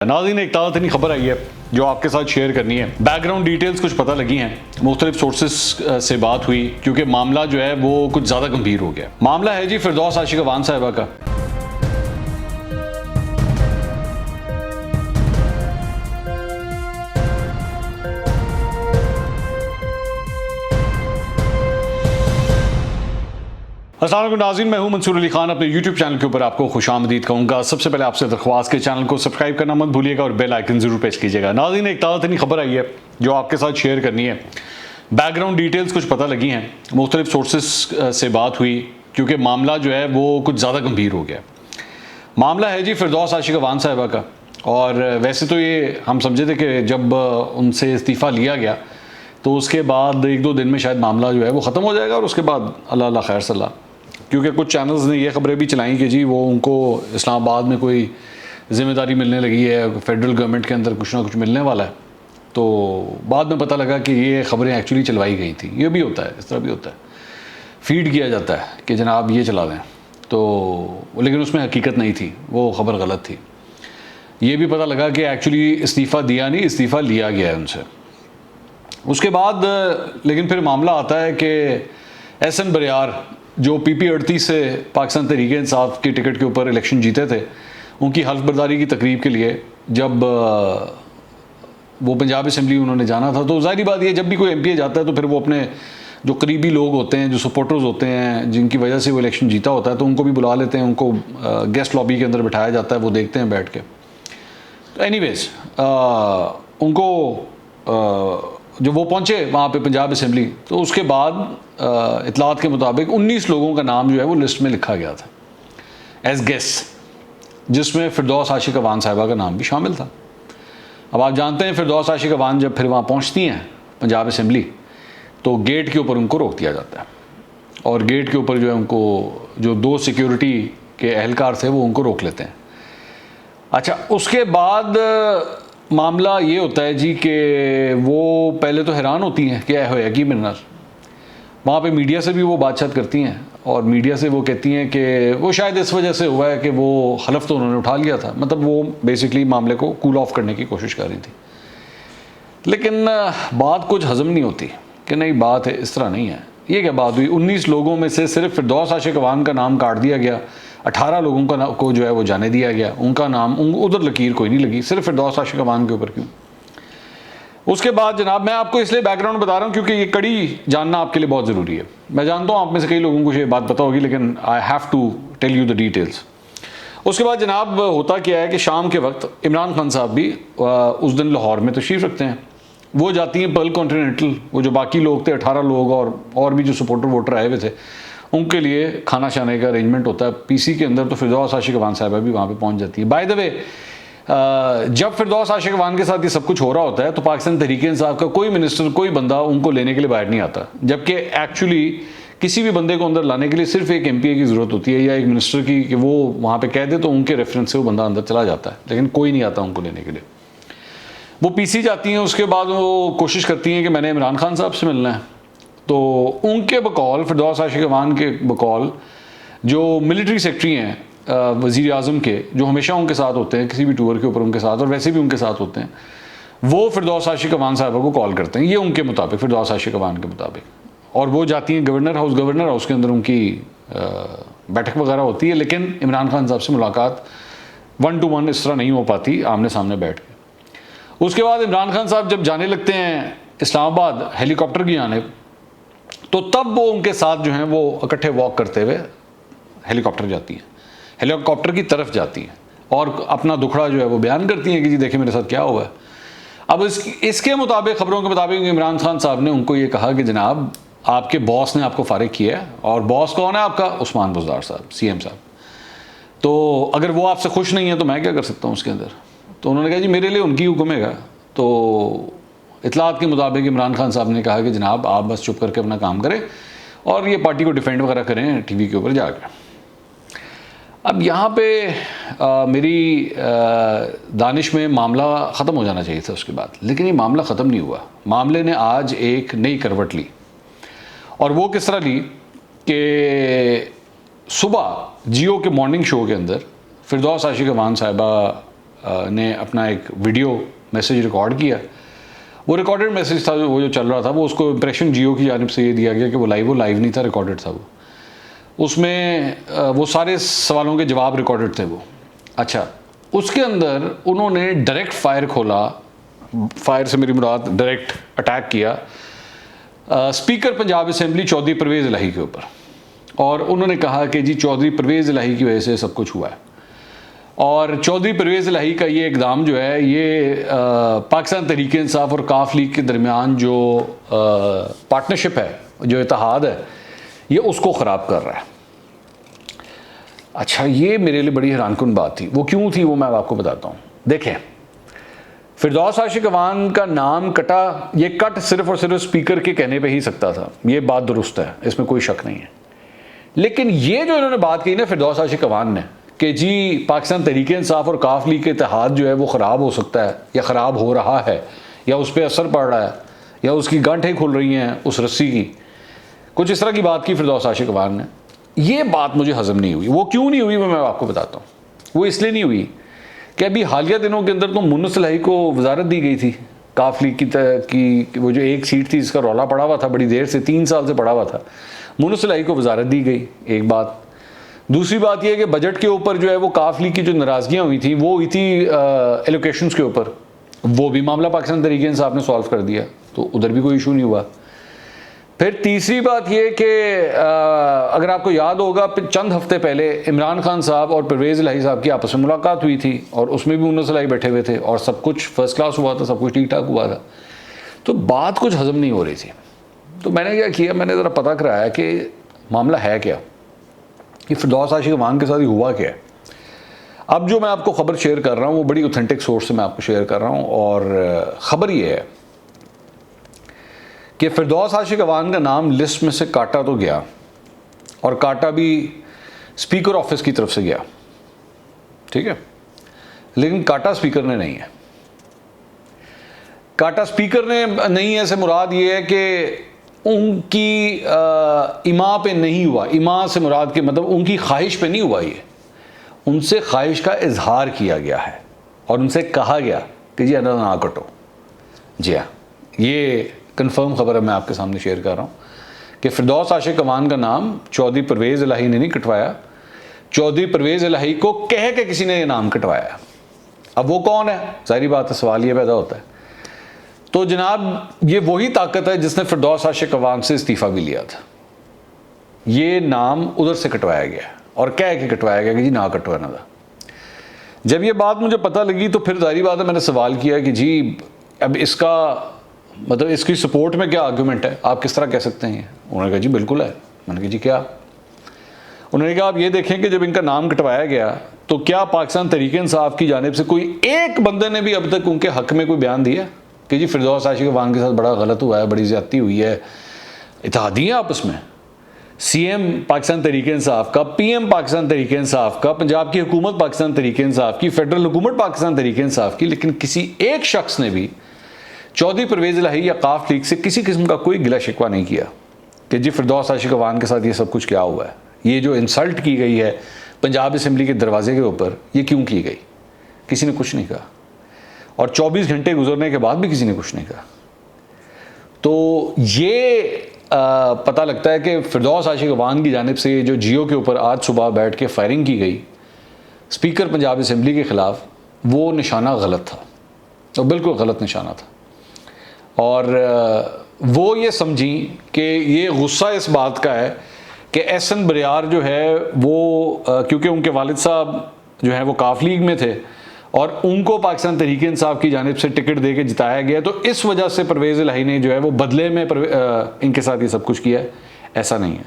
नाज़रीन, एक ताज़ा खबर आई है जो आपके साथ शेयर करनी है। बैकग्राउंड डिटेल्स कुछ पता लगी हैं, मुख्तलिफ सोर्सेज से बात हुई क्योंकि मामला जो है वो कुछ ज़्यादा गंभीर हो गया। मामला है जी फिरदौस आशिक अवान साहिबा का। अस्सलाम वालेकुम नाज़रीन, मैं हूं मंसूर अली खान। अपने YouTube चैनल के ऊपर आपको खुशामदीद कहूँगा। सबसे पहले आपसे दरख्वास्त के चैनल को सब्सक्राइब करना मत भूलिएगा और बेल आइकन ज़रूर प्रेस कीजिएगा। नाज़रीन, एक ताज़ा खबर आई है जो आपके साथ शेयर करनी है। बैकग्राउंड डिटेल्स कुछ पता लगी हैं, मुख्तलिफ सोर्सेज से बात हुई क्योंकि मामला जो है वो कुछ ज़्यादा गंभीर हो गया। मामला है जी फिरदौस आशिक अवान साहिबा का। और वैसे तो ये हम समझे थे कि जब उनसे इस्तीफ़ा लिया गया तो उसके बाद एक दो दिन में शायद मामला जो है वो ख़त्म हो जाएगा और उसके बाद अल्लाह खैर सलाह। क्योंकि कुछ चैनल्स ने ये खबरें भी चलाई कि जी वो उनको इस्लामाबाद में कोई ज़िम्मेदारी मिलने लगी है, फेडरल गवर्नमेंट के अंदर कुछ ना कुछ मिलने वाला है। तो बाद में पता लगा कि ये खबरें एक्चुअली चलवाई गई थी। ये भी होता है, इस तरह भी होता है, फीड किया जाता है कि जनाब ये चला दें, तो लेकिन उसमें हकीकत नहीं थी, वो खबर गलत थी। ये भी पता लगा कि एक्चुअली इस्तीफ़ा दिया नहीं, इस्तीफ़ा लिया गया है उनसे। उसके बाद लेकिन फिर मामला आता है कि एहसन बरियार जो PP38 से पाकिस्तान तहरीक इंसाफ की टिकट के ऊपर इलेक्शन जीते थे, उनकी हल्फ बर्दारी की तकरीब के लिए जब वो पंजाब असम्बली उन्होंने जाना था, तो ज़ाहिर बात ये जब भी कोई MPA जाता है तो फिर वो अपने जो करीबी लोग होते हैं, जो सपोर्टर्स होते हैं, जिनकी वजह से वो इलेक्शन जीता होता है, तो उनको भी बुला लेते हैं, उनको गेस्ट लॉबी के अंदर बिठाया जाता है, वो देखते हैं बैठ के। तो एनीवेज उनको जो वो पहुँचे वहाँ पे पंजाब असम्बली, तो उसके बाद इतलात के मुताबिक 19 लोगों का नाम जो है वो लिस्ट में लिखा गया था एज गेस्ट, जिसमें फिरदौस आशिक अवान साहिबा का नाम भी शामिल था। अब आप जानते हैं फिरदौस आशिक अवान जब फिर वहाँ पहुँचती हैं पंजाब असम्बली तो गेट के ऊपर उनको रोक दिया जाता है और गेट के ऊपर जो है उनको जो दो सिक्योरिटी के एहलकार थे वो उनको रोक लेते हैं। अच्छा, उसके बाद मामला ये होता है जी कि वो पहले तो हैरान होती हैं कि है कि मिनर। वहाँ पे मीडिया से भी वो बातचीत करती हैं और मीडिया से वो कहती हैं कि वो शायद इस वजह से हुआ है कि वो हलफ तो उन्होंने उठा लिया था, मतलब वो बेसिकली मामले को कूल ऑफ करने की कोशिश कर रही थी। लेकिन बात कुछ हज़म नहीं होती कि नहीं, बात है इस तरह नहीं है। ये क्या बात हुई, 19 लोगों में से सिर्फ फिरदौस आशिक अवान का नाम काट दिया गया, 18 लोगों को जो है वो जाने दिया गया, उनका नाम उधर लकीर कोई नहीं लगी, सिर्फ फिरदौस आशिक अवान के ऊपर क्यों। उसके बाद जनाब मैं आपको इसलिए बैकग्राउंड बता रहा हूँ क्योंकि ये कड़ी जानना आपके लिए बहुत ज़रूरी है। मैं जानता हूँ आप में से कई लोगों को ये बात पता होगी, लेकिन I have to tell you the details. उसके बाद जनाब होता क्या है कि शाम के वक्त इमरान खान साहब भी उस दिन लाहौर में तशरीफ़ रखते हैं। वो जाती हैं पर्ल कॉन्टिनेंटल, वो जो बाकी लोग थे 18 लोग और भी जो सपोर्टर वोटर आए हुए थे, उनके लिए खाना शाने का अरेंजमेंट होता है PC के अंदर। तो फिरदौस आशिक अवान साहिबा भी वहाँ पे पहुँच जाती है। बाय द वे, जब फिरदौस आशिक अवान के साथ ये सब कुछ हो रहा होता है तो पाकिस्तान तहरीक इंसाफ का कोई मिनिस्टर, कोई बंदा उनको लेने के लिए बाहर नहीं आता, जबकि एक्चुअली किसी भी बंदे को अंदर लाने के लिए सिर्फ एक MPA की ज़रूरत होती है या एक मिनिस्टर की कि वो वहाँ पर कह दे तो उनके रेफरेंस से वो बंदा अंदर चला जाता है, लेकिन कोई नहीं आता उनको लेने के लिए। वो PC जाती हैं, उसके बाद वो कोशिश करती हैं कि मैंने इमरान खान साहब से मिलना है। तो उनके बकौल, फिरदौस आशिक अवान के बकौल, जो मिलिट्री सेक्रेटरी हैं वज़ीर आज़म के, जो हमेशा उनके साथ होते हैं किसी भी टूर के ऊपर उनके साथ, और वैसे भी उनके साथ होते हैं, वो फिरदौस आशिक अवान साहिबा को कॉल करते हैं, ये उनके मुताबिक, फिरदौस आशिक अवान के मुताबिक। और वो जाती हैं गवर्नर हाउस के अंदर उनकी बैठक वगैरह होती है, लेकिन इमरान खान साहब से मुलाकात 1 to 1 इस तरह नहीं हो पाती आमने सामने बैठ के। उसके बाद इमरान खान साहब जब जाने लगते हैं इस्लामाबाद हेलीकॉप्टर की जानिब, तो तब वो उनके साथ जो हैं वो इकट्ठे वॉक करते हुए हेलीकॉप्टर जाती हैं, हेलीकॉप्टर की तरफ जाती हैं और अपना दुखड़ा जो है वो बयान करती हैं कि जी देखिए मेरे साथ क्या हुआ है। अब इसके मुताबिक, खबरों के मुताबिक, इमरान खान साहब ने उनको ये कहा कि जनाब आपके बॉस ने आपको फारिग किया है, और बॉस कौन है आपका? उस्मान बुज़दार साहब, CM साहब। तो अगर वो आपसे खुश नहीं है तो मैं क्या कर सकता हूँ उसके अंदर। तो उन्होंने कहा जी मेरे लिए उनकी हुक्म है। तो इतलात के मुताबिक इमरान खान साहब ने कहा कि जनाब आप बस चुप करके अपना काम करें और ये पार्टी को डिफेंड वगैरह करें TV के ऊपर जाकर। अब यहाँ पे मेरी दानिश में मामला ख़त्म हो जाना चाहिए था उसके बाद, लेकिन ये मामला ख़त्म नहीं हुआ। मामले ने आज एक नई करवट ली, और वो किस तरह ली कि सुबह जियो के मॉर्निंग शो के अंदर फिरदौस आशिक अवान साहिबा ने अपना एक वीडियो मैसेज रिकॉर्ड किया। वो रिकॉर्डेड मैसेज था वो जो चल रहा था, वो उसको इम्प्रेशन जियो की जानिब से ये दिया गया कि वो लाइव नहीं था, रिकॉर्डेड था वो। उसमें वो सारे सवालों के जवाब रिकॉर्डेड थे वो। अच्छा, उसके अंदर उन्होंने डायरेक्ट फायर खोला, फायर से मेरी मुराद डायरेक्ट अटैक किया स्पीकर पंजाब असेंबली चौधरी परवेज़ इलाही के ऊपर, और उन्होंने कहा कि जी चौधरी परवेज़ इलाही की वजह से सब कुछ हुआ है। और चौधरी परवेज़ इलाही का ये इक़दाम जो है ये पाकिस्तान तहरीक इंसाफ और काफ लीग के दरमियान जो पार्टनरशिप है, जो इत्तेहाद है, ये उसको ख़राब कर रहा है। अच्छा, ये मेरे लिए बड़ी हैरानकुन बात थी। वो क्यों थी वो मैं आपको बताता हूँ। देखें, फिरदौस आशिक अवान का नाम कटा, ये कट सिर्फ और सिर्फ स्पीकर के कहने पे ही सकता था, ये बात दुरुस्त है, इसमें कोई शक नहीं है। लेकिन ये जो इन्होंने बात की ना फिरदौस आशिक अवान ने कि जी पाकिस्तान तहरीक इंसाफ और काफ लीग के इत्तेहाद जो है वो ख़राब हो सकता है या ख़राब हो रहा है या उस पर असर पड़ रहा है या उसकी गांठें खुल रही हैं उस रस्सी की, कुछ इस तरह की बात की फिरदौस आशिक अवान ने। ये बात मुझे हज़म नहीं हुई। वो क्यों नहीं हुई वो मैं आपको बताता हूँ। वो इसलिए नहीं हुई कि अभी हालिया दिनों के अंदर तो मुन्नस इलाही को वजारत दी गई थी काफ लीग की वो जो एक सीट थी जिसका रौला पड़ा हुआ था बड़ी देर से, 3 साल से पड़ा हुआ था, मुन्नस इलाही को वजारत दी गई। एक बात। दूसरी बात यह है कि बजट के ऊपर जो है वो काफ लीग की जो नाराज़गियाँ हुई थी वो हुई थी एलोकेशंस के ऊपर, वो भी मामला पाकिस्तान तहरीक इंसाफ ने सॉल्व कर दिया, तो उधर भी कोई इशू नहीं हुआ। फिर तीसरी बात यह कि अगर आपको याद होगा चंद हफ्ते पहले इमरान खान साहब और परवेज़ इलाही साहब की आपस में मुलाकात हुई थी और उसमें भी मुन्नस इलाही बैठे हुए थे और सब कुछ फर्स्ट क्लास हुआ था, सब कुछ ठीक ठाक हुआ था। तो बात कुछ हज़म नहीं हो रही थी। तो मैंने क्या किया, मैंने ज़रा पता कराया कि मामला है क्या, कि फिरदौस आशिक अवान के साथ ही हुआ क्या है। अब जो मैं आपको ख़बर शेयर कर रहा हूँ वो बड़ी ऑथेंटिक सोर्स से मैं आपको शेयर कर रहा हूँ, और ख़बर ये है कि फिरदौस आशिक अवान का नाम लिस्ट में से काटा तो गया, और काटा भी स्पीकर ऑफिस की तरफ से गया, ठीक है, लेकिन काटा स्पीकर ने नहीं है। काटा स्पीकर ने नहीं है से मुराद ये है कि उनकी इमा पे नहीं हुआ। इमा से मुराद के मतलब उनकी ख्वाहिश पे नहीं हुआ, ये उनसे ख्वाहिश का इजहार किया गया है और उनसे कहा गया कि जी अना ना कटो। जी हाँ, ये कंफर्म खबर है, मैं आपके सामने शेयर कर रहा हूँ कि फिरदौस आशिक अवान का नाम चौधरी परवेज़ इलाही ने नहीं कटवाया, चौधरी परवेज़ इलाही को कह के किसी ने ये नाम कटवाया। अब वो कौन है, सारी बात है, सवाल ये पैदा होता है। तो जनाब ये वही ताकत है जिसने फिरदौस आशिक अवान से इस्तीफ़ा भी लिया था। ये नाम उधर से कटवाया गया और कह के कटवाया गया कि जी ना कटवाना था। जब ये बात मुझे पता लगी तो फिर जारी बात है मैंने सवाल किया कि जी अब इसका मतलब इसकी सपोर्ट में क्या आर्गूमेंट है, आप किस तरह कह सकते हैं। उन्होंने कहा जी बिल्कुल है। मैंने कहा जी क्या। उन्होंने कहा आप ये देखें कि जब इनका नाम कटवाया गया तो क्या पाकिस्तान तहरीक इंसाफ की जानिब से कोई एक बंदे ने भी अब तक उनके हक़ में कोई बयान दिया कि जी फिरदौस आशिक अवान के साथ बड़ा गलत हुआ है, बड़ी ज़्यादती हुई है, इत्तेहादियाँ आपस में, CM पाकिस्तान तहरीक इंसाफ का, PM पाकिस्तान तहरीक इंसाफ का, पंजाब की हुकूमत पाकिस्तान तहरीक इंसाफ की, फेडरल हुकूमत पाकिस्तान तहरीक इंसाफ की, लेकिन किसी एक शख्स ने भी चौधरी परवेज़ इलाही या काफ लीग से किसी किस्म का कोई गिला शिकवा नहीं किया कि जी फिरदौस आशिक अवान के साथ ये सब कुछ क्या हुआ है, ये जो इंसल्ट की गई है पंजाब असेंबली के दरवाजे के ऊपर ये क्यों की गई। किसी ने कुछ नहीं कहा, और 24 घंटे गुजरने के बाद भी किसी ने कुछ नहीं कहा। तो ये पता लगता है कि फिरदौस आशिक अवान की जानिब से जो जियो के ऊपर आज सुबह बैठ के फायरिंग की गई स्पीकर पंजाब असेंबली के ख़िलाफ़, वो निशाना गलत था, तो बिल्कुल गलत निशाना था। और वो ये समझी कि ये गुस्सा इस बात का है कि एहसन बरियार जो है वो क्योंकि उनके वालिद साहब जो हैं वो काफ लीग में थे और उनको पाकिस्तान तहरीक इंसाफ की जानिब से टिकट दे के जिताया गया, तो इस वजह से परवेज़ इलाही ने जो है वो बदले में इनके साथ ये सब कुछ किया है। ऐसा नहीं है,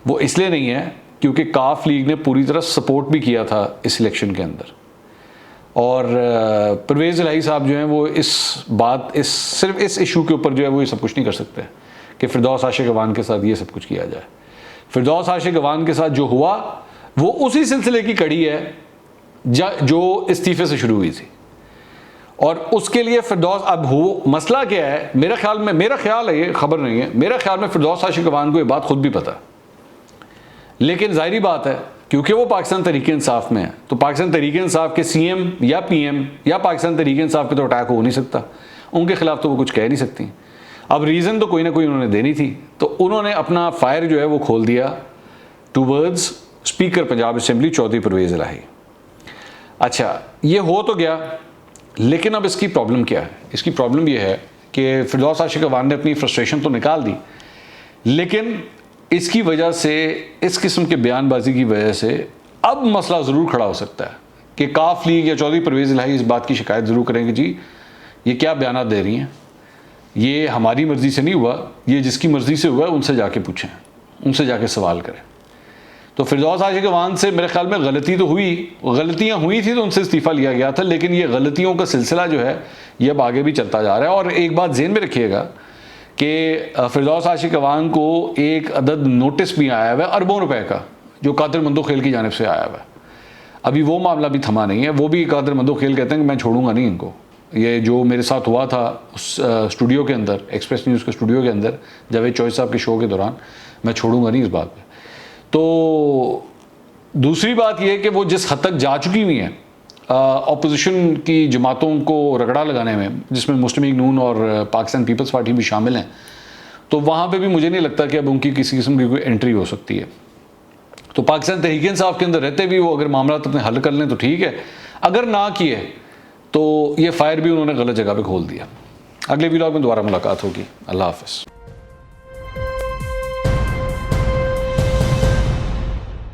वो इसलिए नहीं है क्योंकि काफ लीग ने पूरी तरह सपोर्ट भी किया था इस इलेक्शन के अंदर, और परवेज़ इलाही साहब जो हैं वो सिर्फ इस इशू के ऊपर जो है वो ये सब कुछ नहीं कर सकते कि फिरदौस आशिक अवान के साथ ये सब कुछ किया जाए। फिरदौस आशिक अवान के साथ जो हुआ वो उसी सिलसिले की कड़ी है जो इस्तीफे से शुरू हुई थी, और उसके लिए फिरदौस अब हो मसला क्या है, मेरा ख्याल है, ये खबर नहीं है, मेरा ख्याल में फिरदौस आशिक अवान को ये बात खुद भी पता है, लेकिन जाहिर बात है क्योंकि वो पाकिस्तान तहरीक इंसाफ में है, तो पाकिस्तान तहरीक इंसाफ के सीएम या पीएम या पाकिस्तान तहरीक इंसाफ पे तो अटैक हो नहीं सकता, उनके खिलाफ तो वो कुछ कह नहीं सकती। अब रीज़न तो कोई ना कोई उन्होंने देनी थी, तो उन्होंने अपना फायर जो है वो खोल दिया towards speaker Punjab assembly Chaudhry Pervaiz Elahi. अच्छा, ये हो तो गया, लेकिन अब इसकी प्रॉब्लम क्या है? इसकी प्रॉब्लम ये है कि फिरदौस आशिक अवान ने अपनी फ्रस्ट्रेशन तो निकाल दी, लेकिन इसकी वजह से, इस किस्म के बयानबाजी की वजह से अब मसला ज़रूर खड़ा हो सकता है कि काफ लीग या चौधरी परवेज़ इलाही इस बात की शिकायत ज़रूर करेंगे, जी ये क्या बयान दे रही हैं, ये हमारी मर्ज़ी से नहीं हुआ, ये जिसकी मर्ज़ी से हुआ उनसे जाके पूछें, उनसे जाके सवाल करें। तो फिरदौस आशिक अवान से मेरे ख्याल में गलती तो हुई, गलतियाँ हुई थी तो उनसे इस्तीफ़ा लिया गया था, लेकिन ये गलतियों का सिलसिला जो है ये अब आगे भी चलता जा रहा है। और एक बात ज़हन में रखिएगा कि फिरदौस आशिक अवान को एक अदद नोटिस भी आया हुआ है अरबों रुपए का, जो कादिर मंदो-खेल की जानिब से आया हुआ है। अभी वो मामला भी थमा नहीं है, वो भी कादिर मंदो-खेल कहते हैं कि मैं छोड़ूंगा नहीं इनको। ये जो मेरे साथ हुआ था उस स्टूडियो के अंदर, एक्सप्रेस न्यूज़ के स्टूडियो के अंदर, जावेद चौधरी साहब के शो के दौरान, मैं छोड़ूंगा नहीं इस बात पर। तो दूसरी बात यह कि वो जिस हद तक जा चुकी हुई हैं अपोजिशन की जमातों को रगड़ा लगाने में, जिसमें मुस्लिम लीग नून और पाकिस्तान पीपल्स पार्टी भी शामिल हैं, तो वहाँ पे भी मुझे नहीं लगता कि अब उनकी किसी किस्म की कोई एंट्री हो सकती है। तो पाकिस्तान तहरीक इंसाफ के अंदर रहते भी वो अगर मामला अपने हल कर लें तो ठीक है, अगर ना किए तो ये फायर भी उन्होंने गलत जगह पे खोल दिया। अगले व्लॉग में दोबारा मुलाकात होगी। अल्लाह हाफ़िज़।